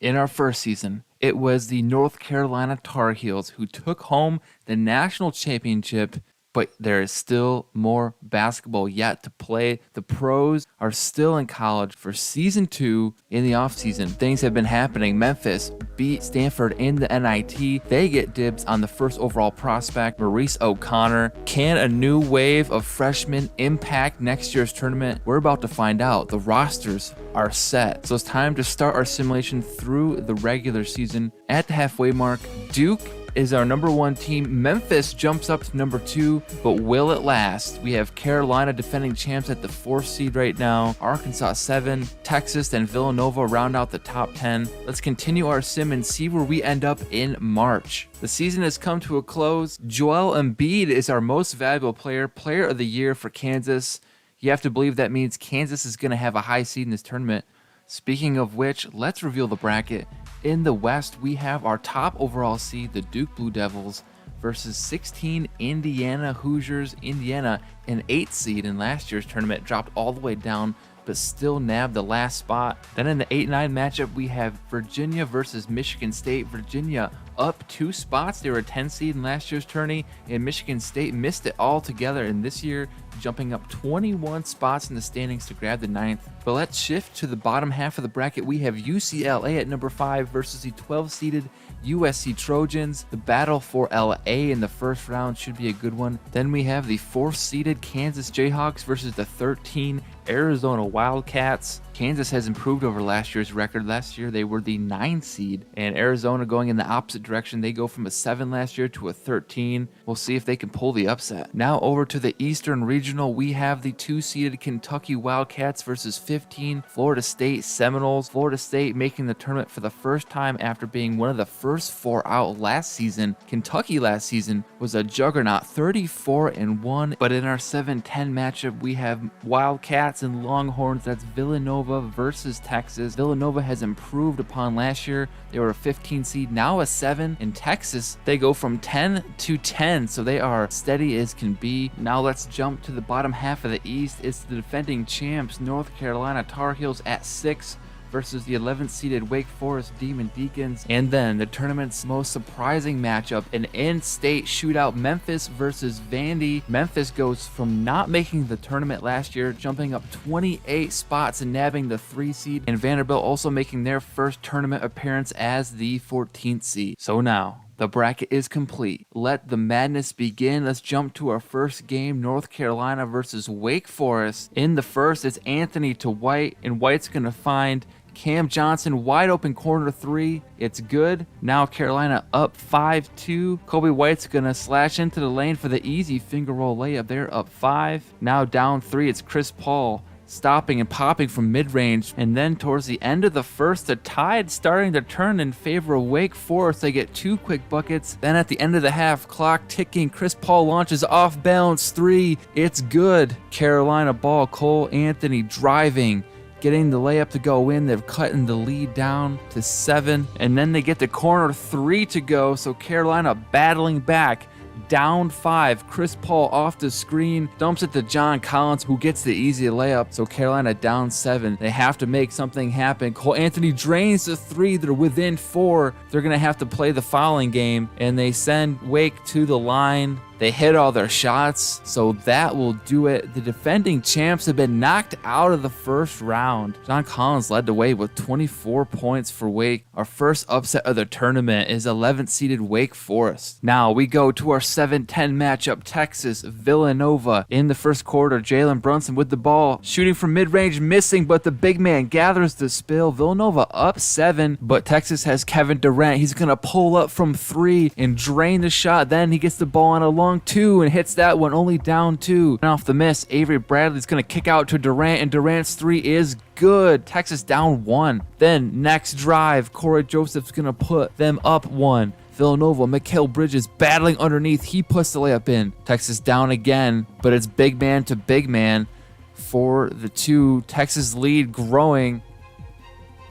In our first season, it was the North Carolina Tar Heels who took home the national championship, but there is still more basketball yet to play. The pros are still in college for season 2 in the offseason. Things have been happening. Memphis beat Stanford in the NIT. They get dibs on the first overall prospect, Maurice O'Connor. Can a new wave of freshmen impact next year's tournament? We're about to find out. The rosters are set. So it's time to start our simulation through the regular season. At the halfway mark, Duke is our number 1 team. Memphis jumps up to number 2, but will it last? We have Carolina defending champs at the 4th seed right now. Arkansas 7, Texas and Villanova round out the top 10. Let's continue our sim and see where we end up in March. The season has come to a close. Joel Embiid is our most valuable player of the year for Kansas. You have to believe that means Kansas is going to have a high seed in this tournament. Speaking of which, let's reveal the bracket. In the West, we have our top overall seed, the Duke Blue Devils, versus 16 Indiana Hoosiers. Indiana, an 8th seed in last year's tournament, dropped all the way down, but still nabbed the last spot. Then in the 8-9 matchup, we have Virginia versus Michigan State. Virginia up 2 spots. They were a 10 seed in last year's tourney, and Michigan State missed it altogether. And this year, jumping up 21 spots in the standings to grab the 9th. But let's shift to the bottom half of the bracket. We have UCLA at number 5 versus the 12-seeded USC Trojans. The battle for LA in the first round should be a good one. Then we have the 4th-seeded Kansas Jayhawks versus the 13 Arizona Wildcats. Kansas has improved over last year's record. Last year they were the 9 seed, and Arizona going in the opposite direction. They go from a 7 last year to a 13. We'll see if they can pull the upset. Now over to the Eastern Regional, we have the 2-seeded Kentucky Wildcats versus 15 Florida State Seminoles. Florida State making the tournament for the first time after being one of the first 4 out last season. Kentucky last season was a juggernaut, 34-1. But in our 7-10 matchup, we have Wildcats and Longhorns. That's Villanova versus Texas. Villanova has improved upon last year. They were a 15 seed, now a 7. In Texas, they go from 10 to 10, so they are steady as can be. Now let's jump to the bottom half of the East. It's the defending champs, North Carolina Tar Heels at 6 versus the 11th seeded Wake Forest Demon Deacons. And then the tournament's most surprising matchup, an in-state shootout, Memphis versus Vandy. Memphis goes from not making the tournament last year, jumping up 28 spots and nabbing the 3 seed, and Vanderbilt also making their first tournament appearance as the 14th seed. So now, the bracket is complete. Let the madness begin. Let's jump to our first game, North Carolina versus Wake Forest. In the first, it's Anthony to White, and White's going to find Cam Johnson, wide open corner 3. It's good. Now Carolina up 5-2. Kobe White's going to slash into the lane for the easy finger roll layup. They're up 5. Now down 3. It's Chris Paul stopping and popping from mid-range. And then towards the end of the first, the tide starting to turn in favor of Wake Forest. They get 2 quick buckets. Then at the end of the half, clock ticking, Chris Paul launches off balance 3. It's good. Carolina ball. Cole Anthony driving, getting the layup to go in. They've cut the lead down to 7. And then they get the corner 3 to go. So Carolina battling back, down 5. Chris Paul off the screen, dumps it to John Collins, who gets the easy layup. So Carolina down 7. They have to make something happen. Cole Anthony drains the 3. They're within 4. They're going to have to play the fouling game, and they send Wake to the line. They hit all their shots, so that will do it. The defending champs have been knocked out of the first round. John Collins led the way with 24 points for Wake. Our first upset of the tournament is 11th seeded Wake Forest. Now we go to our 7-10 matchup, Texas Villanova. In the first quarter, Jalen Brunson with the ball, shooting from mid-range, missing, but the big man gathers the spill. Villanova up 7, but Texas has Kevin Durant. He's going to pull up from 3 and drain the shot. Then he gets the ball on a long 2 and hits that one, only down 2. And off the miss, Avery Bradley's going to kick out to Durant, and Durant's 3 is good. Texas down 1. Then next drive, Corey Joseph's going to put them up 1. Villanova, Mikal Bridges battling underneath. He puts the layup in. Texas down again, but it's big man to big man for the 2. Texas lead growing.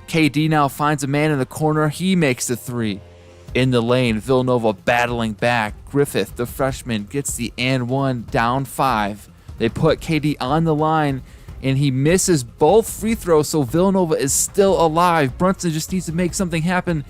KD now finds a man in the corner. He makes the 3. In the lane, Villanova battling back. Griffith, the freshman, gets the and 1, down 5. They put KD on the line. and he misses both free throws, so Villanova is still alive. Brunson just needs to make something happen.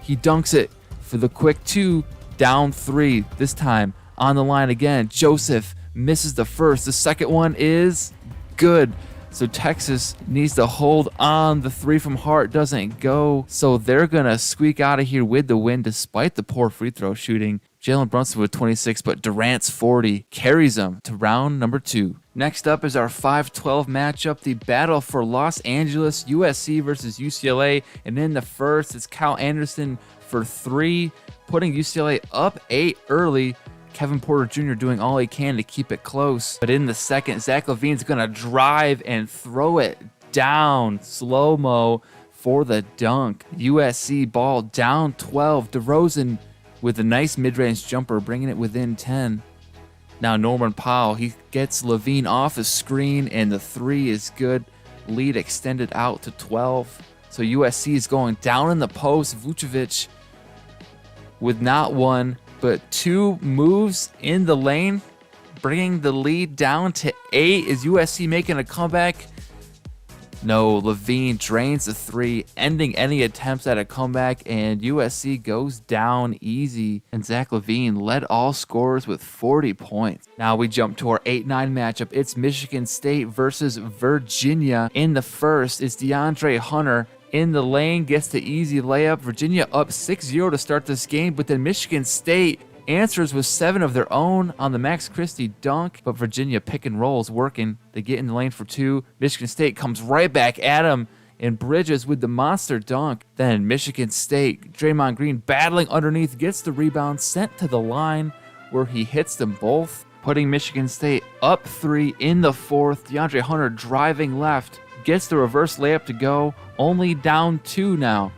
He dunks it for the quick 2, down 3. This time on the line again. Joseph misses the first. The second one is good. So Texas needs to hold on. The 3 from Hart doesn't go. So they're going to squeak out of here with the win despite the poor free throw shooting. Jalen Brunson with 26, but Durant's 40 carries them to round number 2. Next up is our 5-12 matchup, the battle for Los Angeles, USC versus UCLA. And in the first, it's Kyle Anderson for 3, putting UCLA up 8 early. Kevin Porter Jr. doing all he can to keep it close. But in the second, Zach LaVine's going to drive and throw it down slow-mo for the dunk. USC ball down 12. DeRozan with a nice mid-range jumper, bringing it within 10. Now Norman Powell, he gets LaVine off a screen, and the 3 is good. Lead extended out to 12. So USC is going down in the post. Vucevic with not 1, but 2 moves in the lane, bringing the lead down to 8. Is USC making a comeback? No, LaVine drains the 3, ending any attempts at a comeback, and USC goes down easy. And Zach LaVine led all scorers with 40 points. Now we jump to our 8-9 matchup. It's Michigan State versus Virginia. In the first, it's DeAndre Hunter in the lane, gets the easy layup. Virginia up 6-0 to start this game, but then Michigan State answers with 7 of their own on the Max Christie dunk, but Virginia pick and rolls working. They get in the lane for 2. Michigan State comes right back at him, and Bridges with the monster dunk. Then Michigan State, Draymond Green battling underneath, gets the rebound, sent to the line where he hits them both, putting Michigan State up 3 in the fourth. DeAndre Hunter driving left, gets the reverse layup to go, only down 2 now.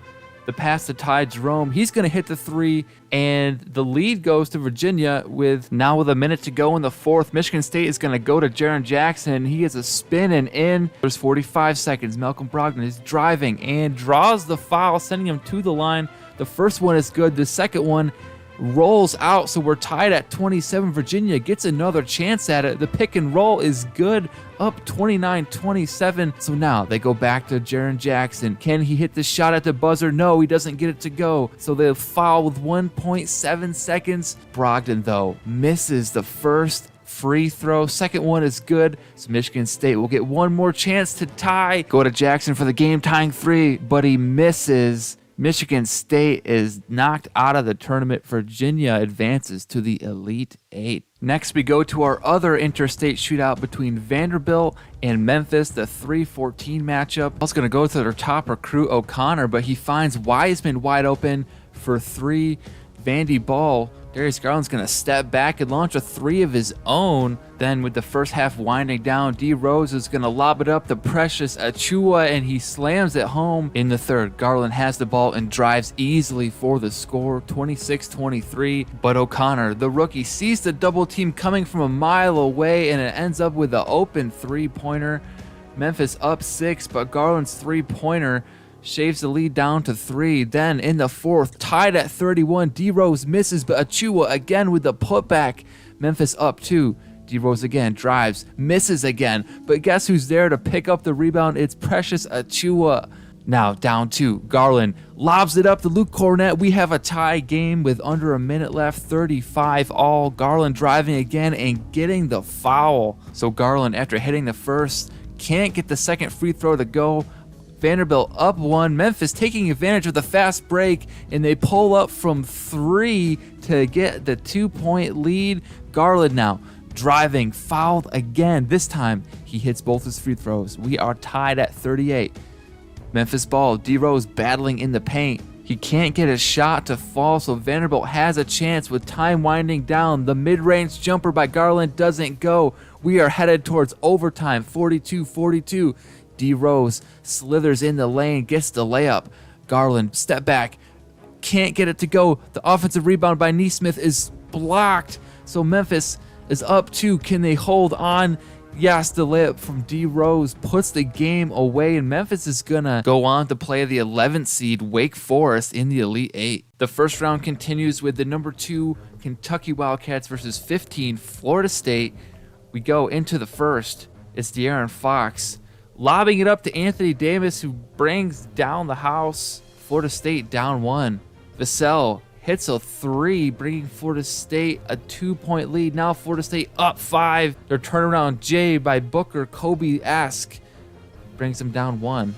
The pass to Ty Jerome, he's going to hit the 3, and the lead goes to Virginia with a minute to go in the fourth. Michigan State is going to go to Jaren Jackson. He has a spin and in. There's 45 seconds. Malcolm Brogdon is driving and draws the foul, sending him to the line. The first one is good. The second one rolls out, so we're tied at 27. Virginia gets another chance at it. The pick and roll is good, up 29-27. So now they go back to Jaren Jackson. Can he hit the shot at the buzzer? No, he doesn't get it to go. So they foul with 1.7 seconds. Brogdon, though, misses the first free throw. Second one is good. So Michigan State will get one more chance to tie. Go to Jackson for the game-tying 3, but he misses. Michigan State is knocked out of the tournament. Virginia advances to the Elite 8. Next, we go to our other interstate shootout between Vanderbilt and Memphis, the 3-14 matchup. I was going to go to their top recruit, O'Connor, but he finds Wiseman wide open for 3. Vandy ball. Darius Garland's going to step back and launch a 3 of his own. Then with the first half winding down, D. Rose is going to lob it up to Precious Achiuwa, and he slams it home. In the third, Garland has the ball and drives easily for the score, 26-23. But O'Connor, the rookie, sees the double team coming from a mile away, and it ends up with an open 3-pointer. Memphis up 6, but Garland's 3-pointer shaves the lead down to 3. Then in the fourth, tied at 31, D. Rose misses, but Achiuwa again with the putback. Memphis up 2. D. Rose again drives, misses again, but guess who's there to pick up the rebound? It's Precious Achiuwa. Now down 2. Garland lobs it up to Luke Cornett. We have a tie game with under a minute left, 35 all. Garland driving again and getting the foul. So Garland, after hitting the first, can't get the second free throw to go. Vanderbilt up 1. Memphis taking advantage of the fast break, and they pull up from 3 to get the 2-point lead. Garland now driving, fouled again. This time he hits both his free throws. We are tied at 38. Memphis ball. D. Rose battling in the paint. He can't get a shot to fall, so Vanderbilt has a chance with time winding down. The mid-range jumper by Garland doesn't go. We are headed towards overtime, 42-42. D. Rose slithers in the lane, gets the layup. Garland, step back, can't get it to go. The offensive rebound by Nesmith is blocked. So Memphis is up 2. Can they hold on? Yes, the layup from D. Rose puts the game away, and Memphis is going to go on to play the 11th seed Wake Forest in the Elite 8. The first round continues with the number 2 Kentucky Wildcats versus 15 Florida State. We go into the first. It's De'Aaron Fox lobbing it up to Anthony Davis, who brings down the house. Florida State down 1. Vassell hits a 3, bringing Florida State a 2-point lead. Now Florida State up 5. Their turnaround J by Booker, Kobe-esque, brings them down 1.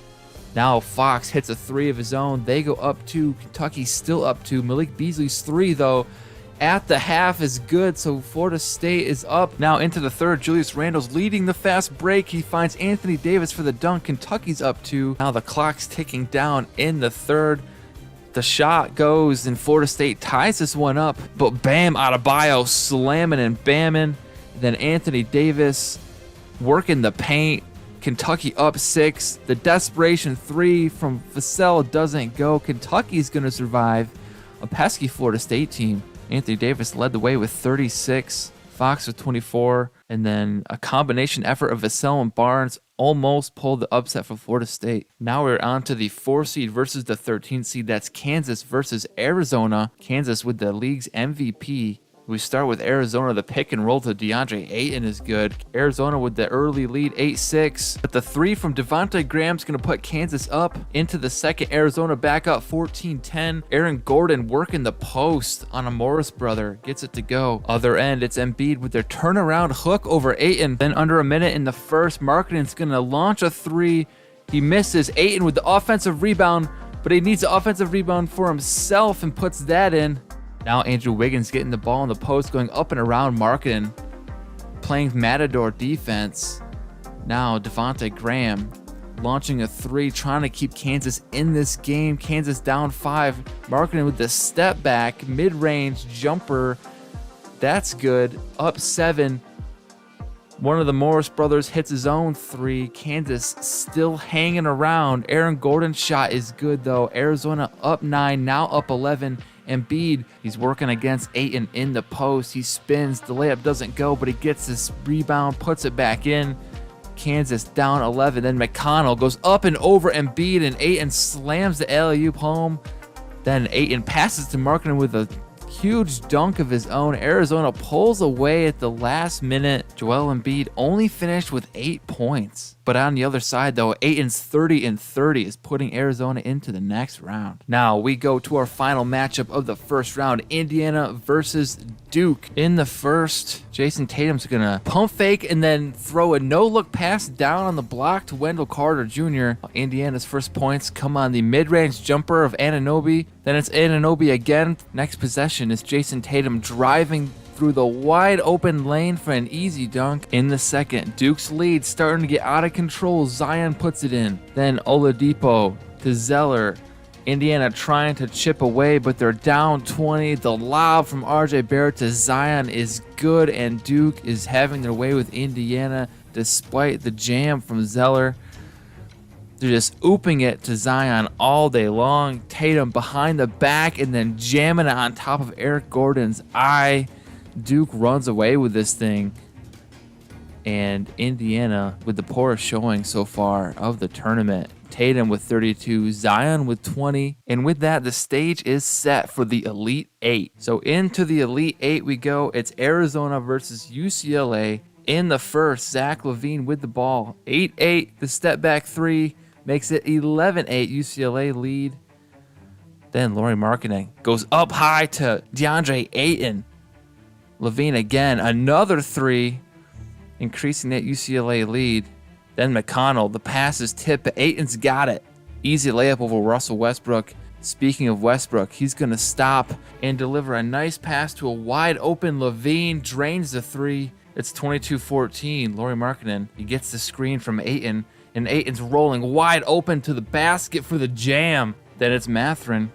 Now Fox hits a 3 of his own. They go up 2. Kentucky's still up 2. Malik Beasley's 3, though, at the half is good, so Florida State is up. Now into the third, Julius Randle's leading the fast break. He finds Anthony Davis for the dunk. Kentucky's up 2. Now the clock's ticking down in the third. The shot goes, and Florida State ties this one up. But Bam Adebayo slamming and bamming. Then Anthony Davis working the paint. Kentucky up 6. The desperation 3 from Vassell doesn't go. Kentucky's going to survive a pesky Florida State team. Anthony Davis led the way with 36. Fox with 24. And then a combination effort of Vassell and Barnes almost pulled the upset for Florida State. Now we're on to the 4 seed versus the 13 seed. That's Kansas versus Arizona. Kansas with the league's MVP. We start with Arizona. The pick and roll to DeAndre Ayton is good. Arizona with the early lead, 8-6. But the 3 from Devontae Graham's going to put Kansas up into the second. Arizona back up 14-10. Aaron Gordon working the post on a Morris brother. Gets it to go. Other end, it's Embiid with their turnaround hook over Ayton. Then under a minute in the first, Markkanen's going to launch a 3. He misses. Ayton with the offensive rebound, but he needs an offensive rebound for himself and puts that in. Now Andrew Wiggins getting the ball in the post, going up and around Markkanen, playing Matador defense. Now Devontae Graham launching a 3, trying to keep Kansas in this game. Kansas down 5. Markkanen with the step back, mid-range jumper. That's good. Up 7. One of the Morris brothers hits his own 3. Kansas still hanging around. Aaron Gordon's shot is good, though. Arizona up 9, now up 11. Embiid, he's working against Ayton in the post. He spins. The layup doesn't go, but he gets this rebound, puts it back in. Kansas down 11. Then McConnell goes up and over Embiid, and Ayton slams the alley-oop home. Then Ayton passes to Markkanen with a huge dunk of his own. Arizona pulls away at the last minute. Joel Embiid only finished with 8 points. But on the other side, though, Ayton's 30-30 is putting Arizona into the next round. Now we go to our final matchup of the first round, Indiana versus Duke. In the first, Jason Tatum's going to pump fake and then throw a no-look pass down on the block to Wendell Carter Jr. Indiana's first points come on the mid-range jumper of Anunoby. Then it's Anunoby again. Next possession is Jason Tatum driving through the wide open lane for an easy dunk. In the second, Duke's lead starting to get out of control. Zion puts it in. Then Oladipo to Zeller. Indiana trying to chip away, but they're down 20. The lob from RJ Barrett to Zion is good, and Duke is having their way with Indiana despite the jam from Zeller. They're just ooping it to Zion all day long. Tatum behind the back and then jamming it on top of Eric Gordon's eye. Duke runs away with this thing, and Indiana with the poorest showing so far of the tournament. Tatum with 32, Zion with 20, and with that, the stage is set for the Elite 8. So into the Elite 8 we go. It's Arizona versus UCLA. In the first, Zach LaVine with the ball. 8-8, the step back 3 makes it 11-8 UCLA lead. Then Lauri Markkanen goes up high to DeAndre Ayton. LaVine again, another 3, increasing that UCLA lead. Then McConnell, the pass is tipped, but Ayton's got it. Easy layup over Russell Westbrook. Speaking of Westbrook, he's going to stop and deliver a nice pass to a wide open LaVine, drains the 3. It's 22-14. Lauri Markkanen, he gets the screen from Ayton, and Ayton's rolling wide open to the basket for the jam. Then it's Mathurin.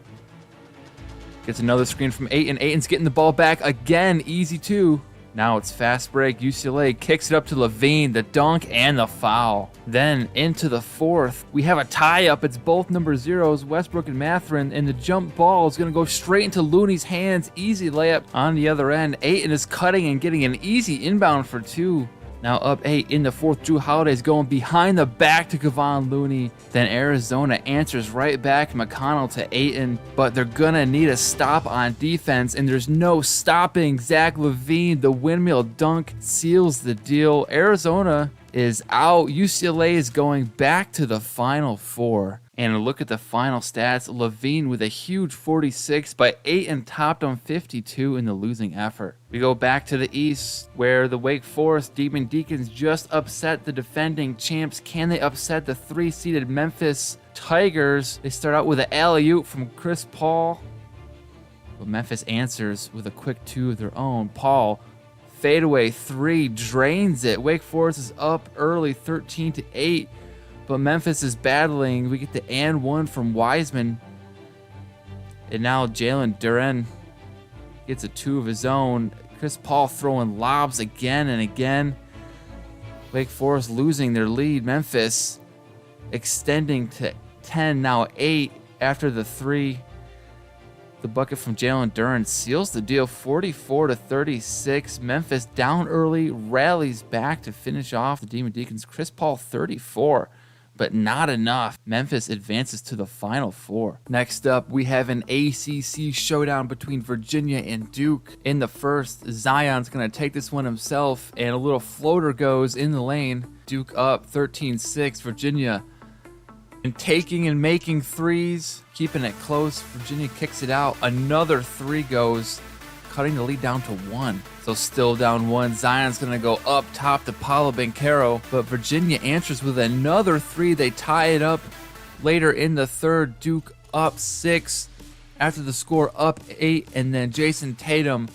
Gets another screen from Ayton. Ayton's getting the ball back again. Easy 2. Now it's fast break. UCLA kicks it up to LaVine. The dunk and the foul. Then into the fourth, we have a tie-up. It's both number 0s, Westbrook and Mathurin, and the jump ball is going to go straight into Looney's hands. Easy layup on the other end. Ayton is cutting and getting an easy inbound for 2. Now up 8 in the fourth. Drew Holiday's going behind the back to Kevon Looney. Then Arizona answers right back. McConnell to Ayton, but they're going to need a stop on defense, and there's no stopping Zach LaVine. The windmill dunk seals the deal. Arizona is out. UCLA is going back to the Final Four. And a look at the final stats, Levine with a huge 46, but 8 and topped on 52 in the losing effort. We go back to the East, where the Wake Forest Demon Deacons just upset the defending champs. Can they upset the 3-seeded Memphis Tigers? They start out with an alley-oop from Chris Paul, but Memphis answers with a quick 2 of their own. Paul, fadeaway 3, drains it. Wake Forest is up early, 13-8. But Memphis is battling. We get the and 1 from Wiseman. And now Jalen Duren gets a 2 of his own. Chris Paul throwing lobs again and again. Wake Forest losing their lead. Memphis extending to 10, now 8 after the 3. The bucket from Jalen Duren seals the deal, 44-36. Memphis down early, rallies back to finish off the Demon Deacons. Chris Paul 34. But not enough. Memphis advances to the Final Four. Next up, we have an ACC showdown between Virginia and Duke. In the first, Zion's going to take this one himself, and a little floater goes in the lane. Duke up 13-6. Virginia and taking and making threes, keeping it close. Virginia kicks it out. Another 3 goes, cutting the lead down to 1. So still down 1. Zion's going to go up top to Paolo Banchero, but Virginia answers with another 3. They tie it up later in the third. Duke up 6 after the score, up 8, and then Jason Tatum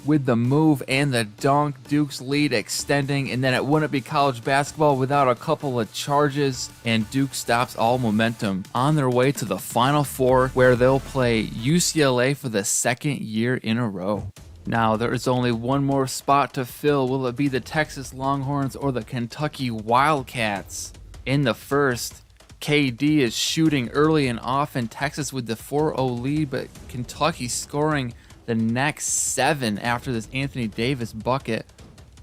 with the move and the dunk. Duke's lead extending, and then it wouldn't be college basketball without a couple of charges, and Duke stops all momentum on their way to the Final Four, where they'll play UCLA for the second year in a row. Now, there is only one more spot to fill. Will it be the Texas Longhorns or the Kentucky Wildcats? In the first, KD is shooting early and often. Texas with the 4-0 lead, but Kentucky scoring the next 7 after this Anthony Davis bucket.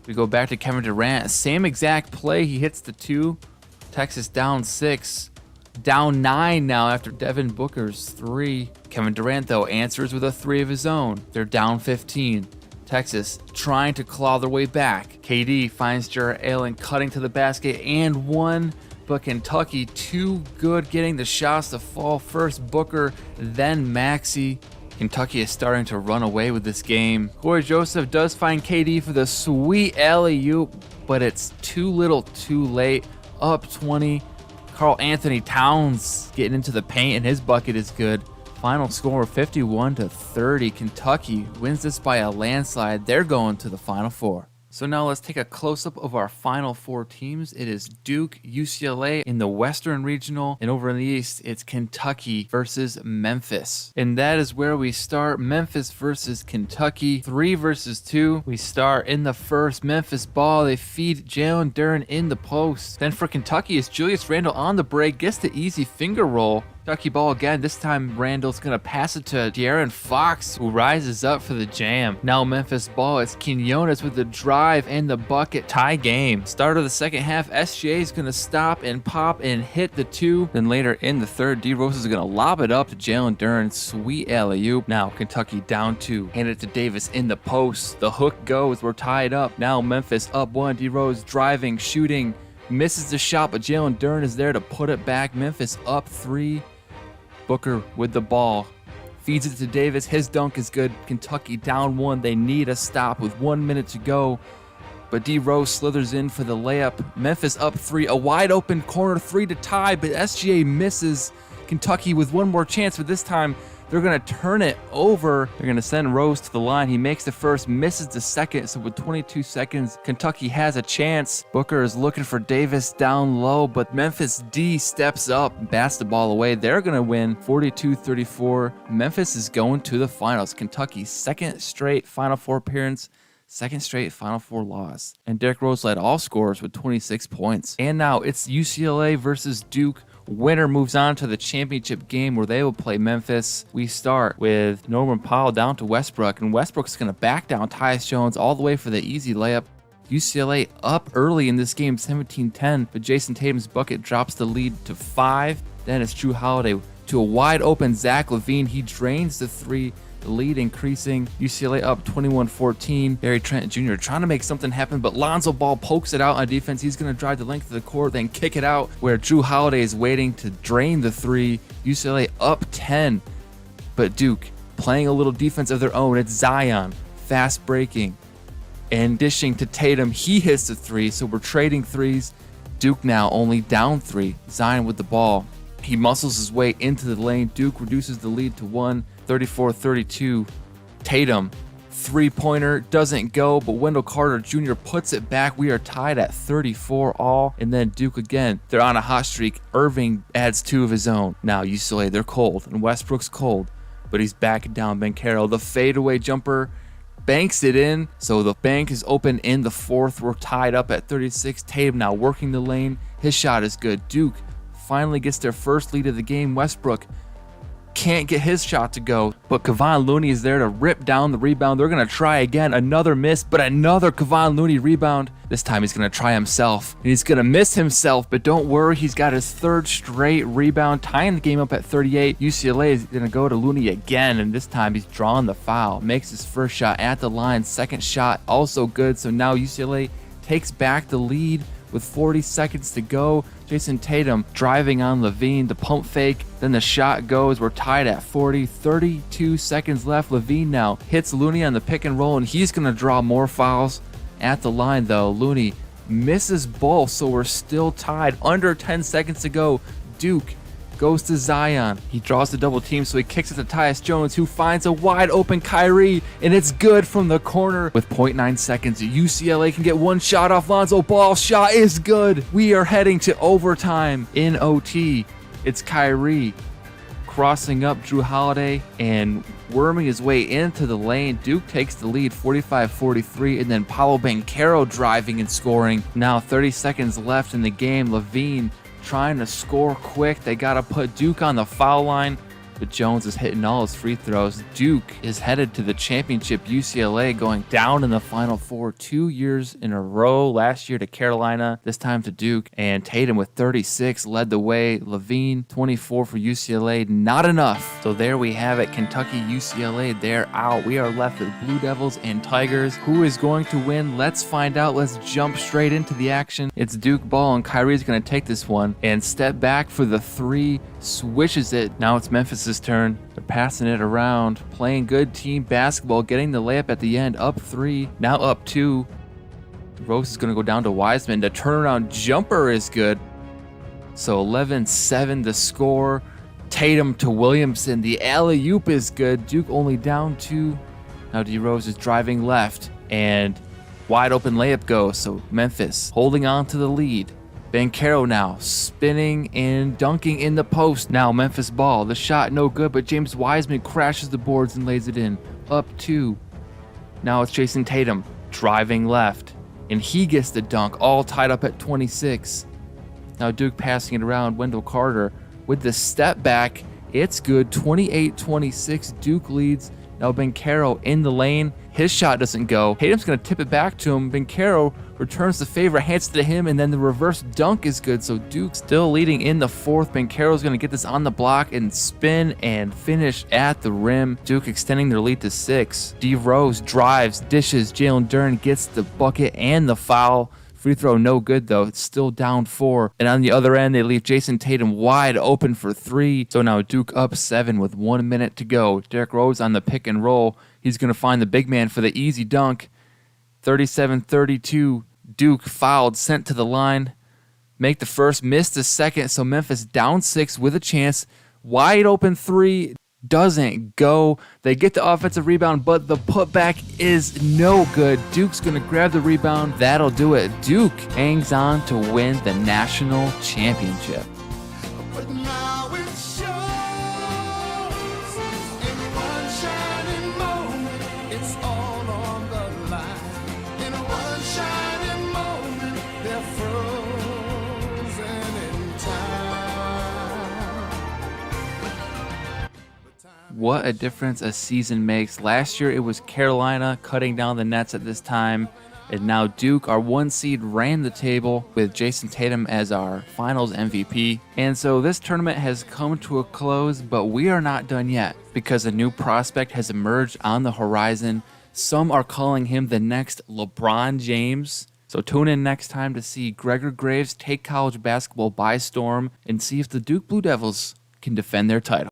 We go back to Kevin Durant. Same exact play. He hits the 2. Texas down 6. Down 9 now after Devin Booker's 3. Kevin Durant, though, answers with a 3 of his own. They're down 15. Texas trying to claw their way back. KD finds Jarrett Allen cutting to the basket and 1. But Kentucky too good getting the shots to fall. First Booker, then Maxey. Kentucky is starting to run away with this game. Corey Joseph does find KD for the sweet alley-oop, but it's too little too late. Up 20. Karl Anthony Towns getting into the paint, and his bucket is good. Final score 51-30. Kentucky wins this by a landslide. They're going to the Final Four. So now let's take a close-up of our Final Four teams. It is Duke, UCLA in the Western Regional, and over in the East, it's Kentucky versus Memphis. And that is where we start. Memphis versus Kentucky, 3 versus 2. We start in the first. Memphis ball, they feed Jalen Duren in the post. Then for Kentucky, it's Julius Randle on the break, gets the easy finger roll. Kentucky ball again. This time Randall's going to pass it to De'Aaron Fox, who rises up for the jam. Now Memphis ball. It's Quinones with the drive and the bucket. Tie game. Start of the second half, SGA is going to stop and pop and hit the 2. Then later in the third, D Rose is going to lob it up to Jalen Duren. Sweet alley-oop. Now Kentucky down 2. Hand it to Davis in the post. The hook goes. We're tied up. Now Memphis up 1. D Rose driving, shooting. Misses the shot, but Jalen Duren is there to put it back. Memphis up 3. Booker with the ball. Feeds it to Davis. His dunk is good. Kentucky down 1. They need a stop with 1 minute to go. But D Rose slithers in for the layup. Memphis up 3. A wide open corner 3 to tie, but SGA misses. Kentucky with one more chance, but this time they're going to turn it over. They're going to send Rose to the line. He makes the first, misses the second. So with 22 seconds, Kentucky has a chance. Booker is looking for Davis down low, but Memphis D steps up and bats the ball away. They're going to win 42-34. Memphis is going to the finals. Kentucky's second straight Final Four appearance. Second straight Final Four loss. And Derrick Rose led all scorers with 26 points. And now it's UCLA versus Duke. Winner moves on to the championship game where they will play Memphis. We start with Norman Powell down to Westbrook, and Westbrook's going to back down Tyus Jones all the way for the easy layup. UCLA up early in this game, 17-10, but Jason Tatum's bucket drops the lead to 5. Then it's Drew Holiday to a wide open Zach LaVine. He drains the three, the lead increasing. UCLA up 21-14. Barry Trent Jr. trying to make something happen, but Lonzo Ball pokes it out on defense. He's going to drive the length of the court, then kick it out where Drew Holiday is waiting to drain the three. UCLA up 10, but Duke playing a little defense of their own. It's Zion, fast breaking and dishing to Tatum. He hits the three, so we're trading threes. Duke now only down 3. Zion with the ball. He muscles his way into the lane. Duke reduces the lead to 1, 34-32. Tatum, three-pointer, doesn't go, but Wendell Carter Jr. puts it back. We are tied at 34 all, and then Duke again. They're on a hot streak. Irving adds 2 of his own. Now UCLA, they're cold, and Westbrook's cold, but he's backing down Banchero. The fadeaway jumper banks it in, so the bank is open in the fourth. We're tied up at 36. Tatum now working the lane. His shot is good. Duke finally gets their first lead of the game. Westbrook can't get his shot to go, but Kevon Looney is there to rip down the rebound. They're going to try again. Another miss, but another Kevon Looney rebound. This time he's going to try himself, and he's going to miss himself, but don't worry, he's got his third straight rebound, tying the game up at 38. UCLA is going to go to Looney again, and this time he's drawing the foul. Makes his first shot at the line. Second shot also good, so now UCLA takes back the lead with 40 seconds to go. Jason Tatum driving on LaVine, the pump fake, then the shot goes. We're tied at 40, 32 seconds left. LaVine now hits Looney on the pick and roll, and he's going to draw more fouls at the line, though. Looney misses both, so we're still tied. Under 10 seconds to go. Duke goes to Zion. He draws the double team, so he kicks it to Tyus Jones, who finds a wide open Kyrie, and it's good from the corner. With 0.9 seconds, UCLA can get one shot off. Lonzo Ball shot is good. We are heading to overtime in OT. It's Kyrie crossing up Drew Holiday and worming his way into the lane. Duke takes the lead 45-43, and then Paolo Banchero driving and scoring. Now 30 seconds left in the game. LaVine trying to score quick. They got to put Duke on the foul line, but Jones is hitting all his free throws. Duke is headed to the championship. UCLA going down in the Final Four 2 years in a row. Last year to Carolina, this time to Duke. And Tatum with 36 led the way. LaVine, 24 for UCLA. Not enough. So there we have it. Kentucky, UCLA, they're out. We are left with Blue Devils and Tigers. Who is going to win? Let's find out. Let's jump straight into the action. It's Duke ball, and Kyrie's going to take this one and step back for the three. Swishes it. Now it's Memphis' turn. They're passing it around, playing good team basketball, getting the layup at the end. Up 3, now up 2. Rose is going to go down to Wiseman. The turnaround jumper is good. So 11-7 the score. Tatum to Williamson. The alley-oop is good. Duke only down 2. Now D Rose is driving left, and wide open layup goes. So Memphis holding on to the lead. Banchero now spinning and dunking in the post. Now Memphis ball. The shot no good, but James Wiseman crashes the boards and lays it in. Up 2. Now it's Jason Tatum driving left, and he gets the dunk, all tied up at 26. Now Duke passing it around. Wendell Carter with the step back. It's good. 28-26. Duke leads. Now Banchero in the lane. His shot doesn't go. Tatum's going to tip it back to him. Banchero returns the favor, hands it to him, and then the reverse dunk is good. So Duke still leading in the fourth. Banchero's going to get this on the block and spin and finish at the rim. Duke extending their lead to 6. D Rose drives, dishes. Jalen Duren gets the bucket and the foul. Free throw no good, though. It's still down 4. And on the other end, they leave Jason Tatum wide open for 3. So now Duke up 7 with 1 minute to go. Derrick Rose on the pick and roll. He's going to find the big man for the easy dunk. 37-32. Duke fouled, sent to the line. Make the first, miss the second. So Memphis down 6 with a chance. Wide open 3. Doesn't go. They get the offensive rebound, but the putback is no good. Duke's going to grab the rebound. That'll do it. Duke hangs on to win the national championship. But now it shows in one shining moment. It's all on the line. In one shining moment, they're frozen in time. What a difference a season makes. Last year it was Carolina cutting down the nets at this time. And now Duke, our 1 seed, ran the table with Jason Tatum as our finals MVP. And so this tournament has come to a close, but we are not done yet because a new prospect has emerged on the horizon. Some are calling him the next LeBron James. So tune in next time to see Gregor Graves take college basketball by storm and see if the Duke Blue Devils can defend their title.